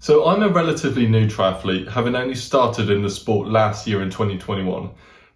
So I'm a relatively new triathlete, having only started in the sport last year in 2021.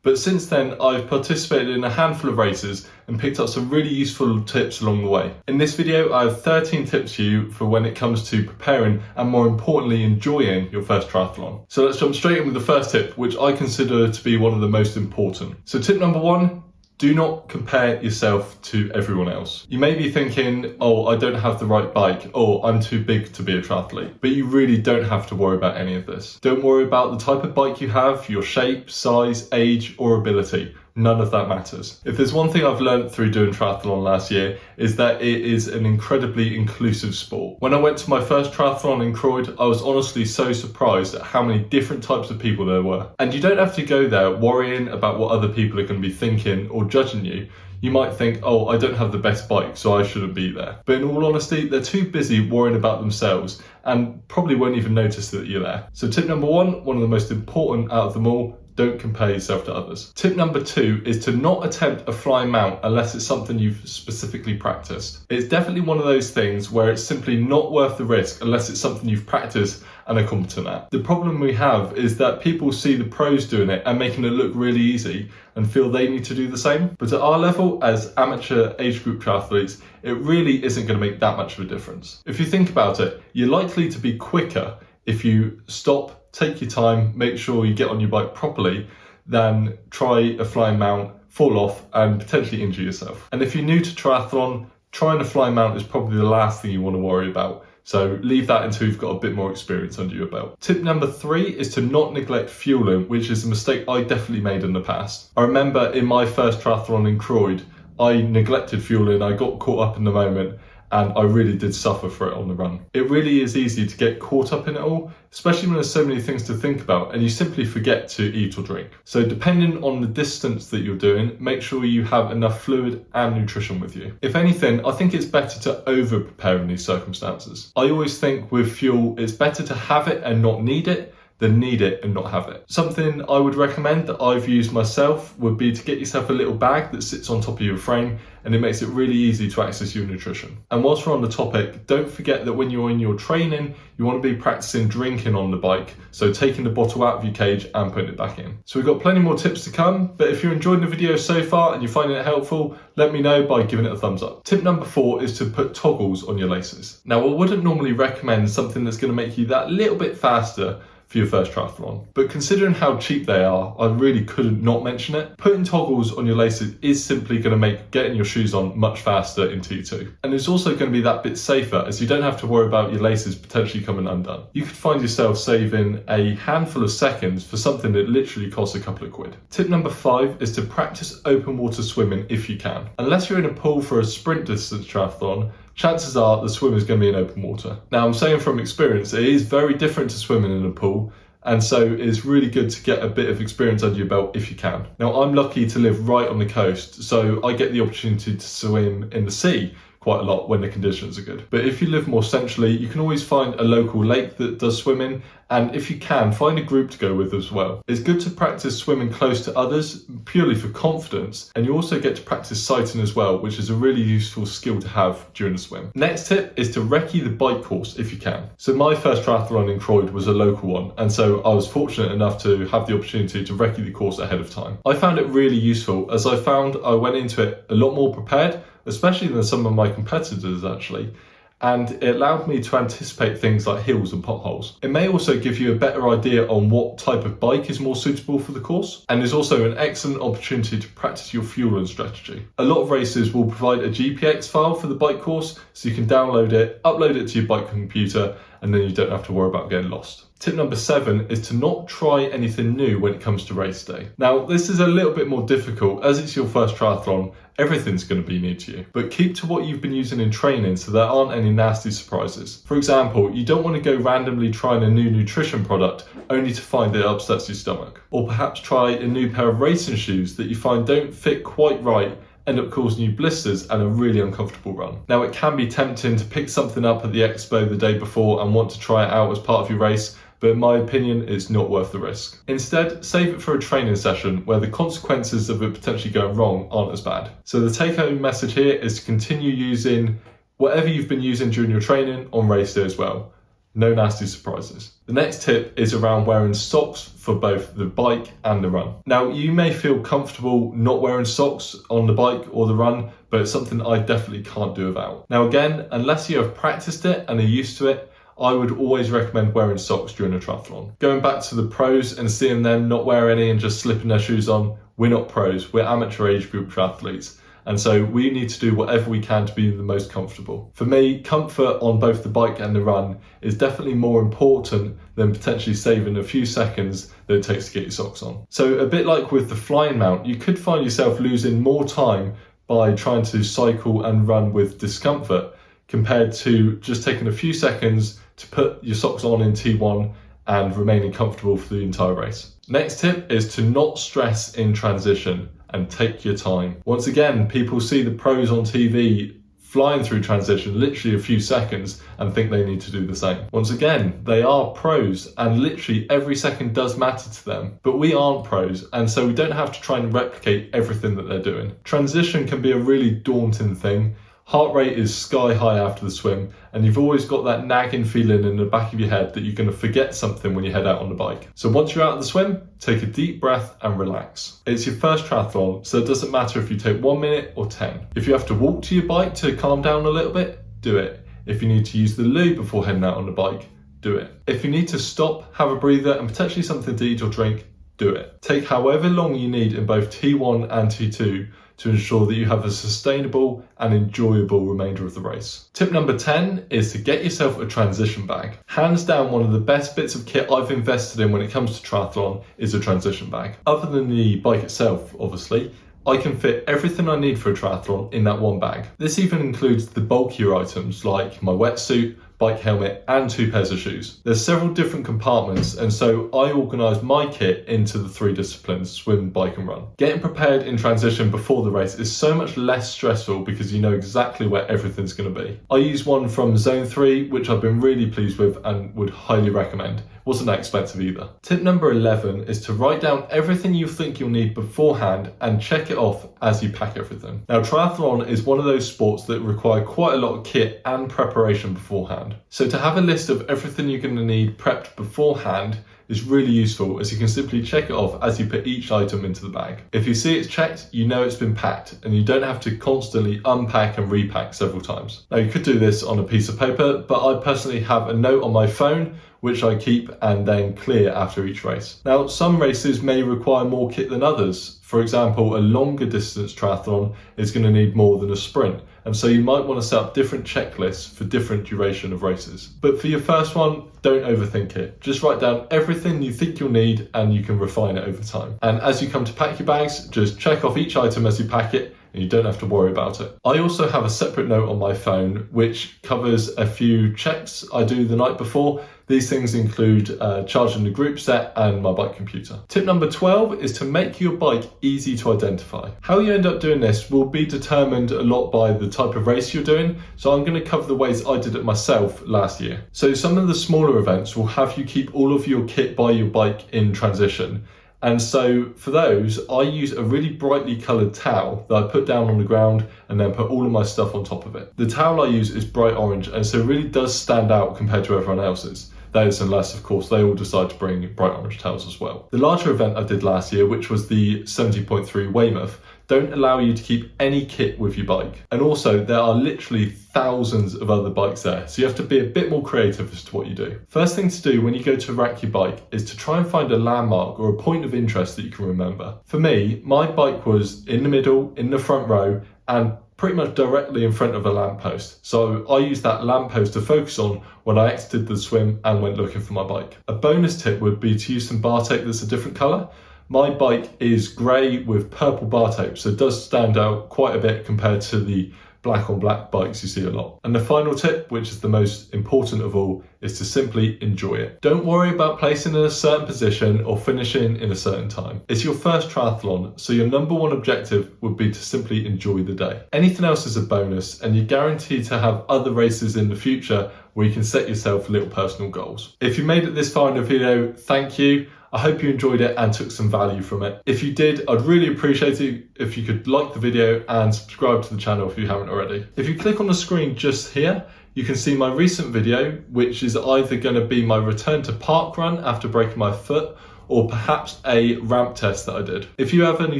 But since then, I've participated in a handful of races and picked up some really useful tips along the way. In this video, I have 13 tips for you for when it comes to preparing and, more importantly, enjoying your first triathlon. So let's jump straight in with the first tip, which I consider to be one of the most important. So tip number one, do not compare yourself to everyone else. You may be thinking, oh, I don't have the right bike, or I'm too big to be a triathlete. But you really don't have to worry about any of this. Don't worry about the type of bike you have, your shape, size, age, or ability. None of that matters. If there's one thing I've learned through doing triathlon last year, is that it is an incredibly inclusive sport. When I went to my first triathlon in Croyd, I was honestly so surprised at how many different types of people there were. And you don't have to go there worrying about what other people are going to be thinking or judging you. You might think, oh, I don't have the best bike, so I shouldn't be there. But in all honesty, they're too busy worrying about themselves and probably won't even notice that you're there. So tip number one of the most important out of them all, don't compare yourself to others. Tip number two is to not attempt a flying mount unless it's something you've specifically practiced. It's definitely one of those things where it's simply not worth the risk unless it's something you've practiced and are competent at. The problem we have is that people see the pros doing it and making it look really easy and feel they need to do the same. But at our level, as amateur age group triathletes, it really isn't going to make that much of a difference. If you think about it, you're likely to be quicker if you stop, take your time, make sure you get on your bike properly, than try a flying mount, fall off and potentially injure yourself. And if you're new to triathlon, trying a flying mount is probably the last thing you want to worry about. So leave that until you've got a bit more experience under your belt. Tip number three is to not neglect fueling, which is a mistake I definitely made in the past. I remember in my first triathlon in Croyd, I neglected fueling, I got caught up in the moment, and I really did suffer for it on the run. It really is easy to get caught up in it all, especially when there's so many things to think about and you simply forget to eat or drink. So depending on the distance that you're doing, make sure you have enough fluid and nutrition with you. If anything, I think it's better to over prepare in these circumstances. I always think with fuel, it's better to have it and not need it than need it and not have it. Something I would recommend that I've used myself would be to get yourself a little bag that sits on top of your frame, and it makes it really easy to access your nutrition. And whilst we're on the topic, don't forget that when you're in your training, you want to be practicing drinking on the bike, so taking the bottle out of your cage and putting it back in. So we've got plenty more tips to come, but if you're enjoying the video so far and you're finding it helpful, let me know by giving it a thumbs up. Tip number four is to put toggles on your laces. Now, I wouldn't normally recommend something that's going to make you that little bit faster for your first triathlon, but considering how cheap they are, I really couldn't not mention it. Putting toggles on your laces is simply going to make getting your shoes on much faster in T2. And it's also going to be that bit safer, as you don't have to worry about your laces potentially coming undone. You could find yourself saving a handful of seconds for something that literally costs a couple of quid. Tip number five is to practice open water swimming if you can. Unless you're in a pool for a sprint distance triathlon, chances are the swim is going to be in open water. Now, I'm saying from experience, it is very different to swimming in a pool, and so it's really good to get a bit of experience under your belt if you can. Now, I'm lucky to live right on the coast, so I get the opportunity to swim in the sea quite a lot when the conditions are good. But if you live more centrally, you can always find a local lake that does swimming, and if you can, find a group to go with as well. It's good to practice swimming close to others purely for confidence, and you also get to practice sighting as well, which is a really useful skill to have during the swim. Next tip is to recce the bike course if you can. So my first triathlon in Croyd was a local one, and so I was fortunate enough to have the opportunity to recce the course ahead of time. I found it really useful, as I found I went into it a lot more prepared, especially than some of my competitors actually, and it allowed me to anticipate things like hills and potholes. It may also give you a better idea on what type of bike is more suitable for the course, and is also an excellent opportunity to practice your fueling strategy. A lot of races will provide a GPX file for the bike course, so you can download it, upload it to your bike computer, and then you don't have to worry about getting lost. Tip number seven is to not try anything new when it comes to race day. Now, this is a little bit more difficult as it's your first triathlon. Everything's going to be new to you, but keep to what you've been using in training so there aren't any nasty surprises. For example, you don't want to go randomly trying a new nutrition product only to find it upsets your stomach. Or perhaps try a new pair of racing shoes that you find don't fit quite right, end up causing you blisters and a really uncomfortable run. Now, it can be tempting to pick something up at the expo the day before and want to try it out as part of your race, but in my opinion, it's not worth the risk. Instead, save it for a training session where the consequences of it potentially going wrong aren't as bad. So the take-home message here is to continue using whatever you've been using during your training on race day as well. No nasty surprises. The next tip is around wearing socks for both the bike and the run. Now, you may feel comfortable not wearing socks on the bike or the run, but it's something I definitely can't do without. Now again, unless you have practiced it and are used to it, I would always recommend wearing socks during a triathlon. Going back to the pros and seeing them not wear any and just slipping their shoes on, we're not pros, we're amateur age group triathletes. And so we need to do whatever we can to be the most comfortable. For me, comfort on both the bike and the run is definitely more important than potentially saving a few seconds that it takes to get your socks on. So a bit like with the flying mount, you could find yourself losing more time by trying to cycle and run with discomfort compared to just taking a few seconds to put your socks on in T1 and remaining comfortable for the entire race. Next tip is to not stress in transition and take your time. Once again, people see the pros on TV flying through transition literally a few seconds and think they need to do the same. Once again, they are pros and literally every second does matter to them, but we aren't pros, and so we don't have to try and replicate everything that they're doing. Transition can be a really daunting thing. Heart rate is sky high after the swim, and you've always got that nagging feeling in the back of your head that you're going to forget something when you head out on the bike. So once you're out of the swim, take a deep breath and relax. It's your first triathlon, so it doesn't matter if you take 1 minute or 10. If you have to walk to your bike to calm down a little bit, do it. If you need to use the loo before heading out on the bike, do it. If you need to stop, have a breather and potentially something to eat or drink, do it. Take however long you need in both T1 and T2 to ensure that you have a sustainable and enjoyable remainder of the race. Tip number 10 is to get yourself a transition bag. Hands down, one of the best bits of kit I've invested in when it comes to triathlon is a transition bag. Other than the bike itself, obviously, I can fit everything I need for a triathlon in that one bag. This even includes the bulkier items like my wetsuit, bike helmet and 2 pairs of shoes. There's several different compartments, and so I organise my kit into the 3 disciplines: swim, bike and run. Getting prepared in transition before the race is so much less stressful because you know exactly where everything's going to be. I use one from Zone 3 which I've been really pleased with and would highly recommend. Wasn't that expensive either. Tip number 11 is to write down everything you think you'll need beforehand and check it off as you pack everything. Now, triathlon is one of those sports that require quite a lot of kit and preparation beforehand. So to have a list of everything you're going to need prepped beforehand is really useful, as you can simply check it off as you put each item into the bag. If you see it's checked, you know it's been packed and you don't have to constantly unpack and repack several times. Now, you could do this on a piece of paper, but I personally have a note on my phone which I keep and then clear after each race. Now, some races may require more kit than others. For example, a longer distance triathlon is going to need more than a sprint, and so you might want to set up different checklists for different duration of races. But for your first one, don't overthink it. Just write down everything you think you'll need and you can refine it over time. And as you come to pack your bags, just check off each item as you pack it, and you don't have to worry about it. I also have a separate note on my phone which covers a few checks I do the night before. These things include charging the group set and my bike computer. Tip number 12 is to make your bike easy to identify. How you end up doing this will be determined a lot by the type of race you're doing, so I'm going to cover the ways I did it myself last year. So some of the smaller events will have you keep all of your kit by your bike in transition. And so for those, I use a really brightly coloured towel that I put down on the ground and then put all of my stuff on top of it. The towel I use is bright orange, and so it really does stand out compared to everyone else's. That is unless, of course, they all decide to bring bright orange towels as well. The larger event I did last year, which was the 70.3 Weymouth, don't allow you to keep any kit with your bike. And also, there are literally thousands of other bikes there, so you have to be a bit more creative as to what you do. First thing to do when you go to rack your bike is to try and find a landmark or a point of interest that you can remember. For me, my bike was in the middle, in the front row, and pretty much directly in front of a lamppost. So I used that lamppost to focus on when I exited the swim and went looking for my bike. A bonus tip would be to use some bar tape that's a different colour. My bike is grey with purple bar tape, so it does stand out quite a bit compared to the black on black bikes you see a lot. And the final tip, which is the most important of all, is to simply enjoy it. Don't worry about placing in a certain position or finishing in a certain time. It's your first triathlon, so your number one objective would be to simply enjoy the day. Anything else is a bonus, and you're guaranteed to have other races in the future where you can set yourself little personal goals. If you made it this far in the video, thank you. I hope you enjoyed it and took some value from it. If you did, I'd really appreciate it if you could like the video and subscribe to the channel if you haven't already. If you click on the screen just here, you can see my recent video, which is either going to be my return to park run after breaking my foot, or perhaps a ramp test that I did. If you have any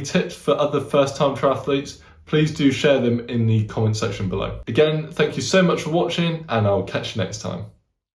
tips for other first-time triathletes, please do share them in the comment section below. Again, thank you so much for watching, and I'll catch you next time.